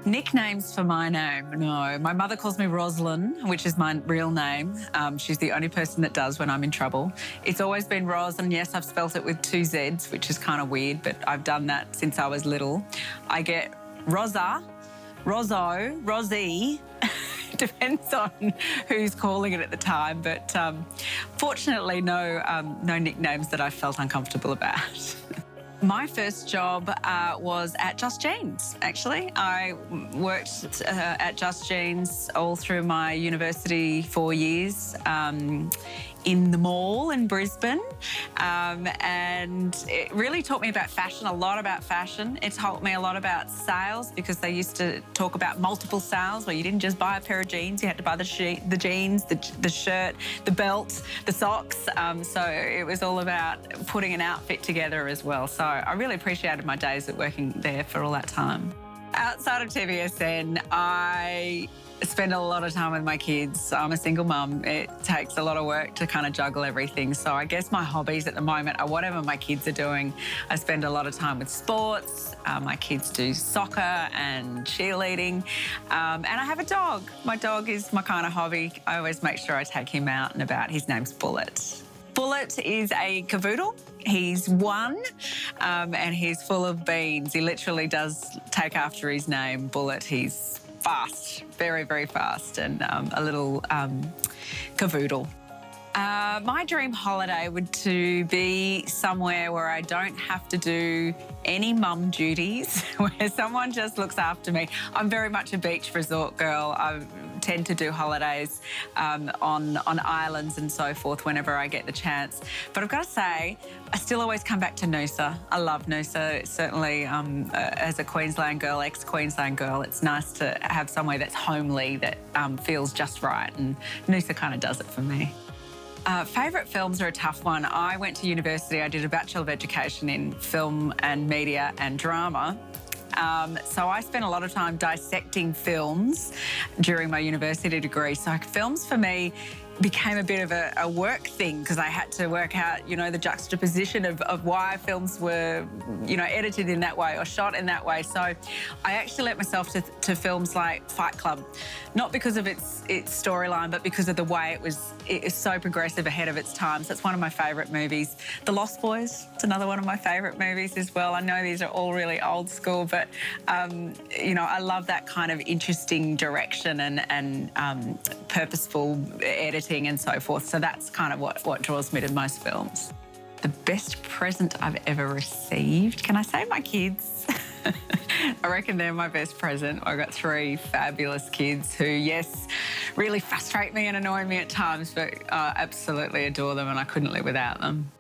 Nicknames for my name? No. My mother calls me Roslyn, which is my real name. She's the only person that does when I'm in trouble. It's always been Roz, and yes, I've spelt it with 2 Zs, which is kind of weird, but I've done that since I was little. I get Rozza, Rozzo, Rosie. Depends on who's calling it at the time, but fortunately no nicknames that I felt uncomfortable about. My first job was at Just Jeans, actually. I worked at Just Jeans all through my university 4 years in the mall in Brisbane, and it really taught me about fashion, a lot about fashion. It taught me a lot about sales, because they used to talk about multiple sales where you didn't just buy a pair of jeans, you had to buy the jeans, the shirt, the belt, the socks. So it was all about putting an outfit together as well. So I really appreciated my days at working there for all that time. Outside of TVSN, I spend a lot of time with my kids. I'm a single mum. It takes a lot of work to kind of juggle everything. So I guess my hobbies at the moment are whatever my kids are doing. I spend a lot of time with sports. My kids do soccer and cheerleading. And I have a dog. My dog is my kind of hobby. I always make sure I take him out and about. His name's Bullet. Bullet is a cavoodle. He's 1 and he's full of beans. He literally does take after his name, Bullet. He's fast, very, very fast, and a little cavoodle. My dream holiday would to be somewhere where I don't have to do any mum duties, where someone just looks after me. I'm very much a beach resort girl. I tend to do holidays on islands and so forth whenever I get the chance. But I've got to say, I still always come back to Noosa. I love Noosa. Certainly, as a Queensland girl, ex-Queensland girl, it's nice to have somewhere that's homely, that feels just right, and Noosa kind of does it for me. Favourite films are a tough one. I went to university, I did a Bachelor of Education in Film and Media and Drama. So I spent a lot of time dissecting films during my university degree. So films for me became a bit of a work thing, because I had to work out, you know, the juxtaposition of why films were, you know, edited in that way or shot in that way. So I actually let myself to films like Fight Club, not because of its storyline, but because of the way it is so progressive, ahead of its time. So it's one of my favourite movies. The Lost Boys, it's another one of my favourite movies as well. I know these are all really old school, but you know, I love that kind of interesting direction and purposeful editing and so forth. So that's kind of what draws me to most films. The best present I've ever received? Can I say my kids? I reckon they're my best present. I've got 3 fabulous kids who, yes, really frustrate me and annoy me at times, but I absolutely adore them and I couldn't live without them.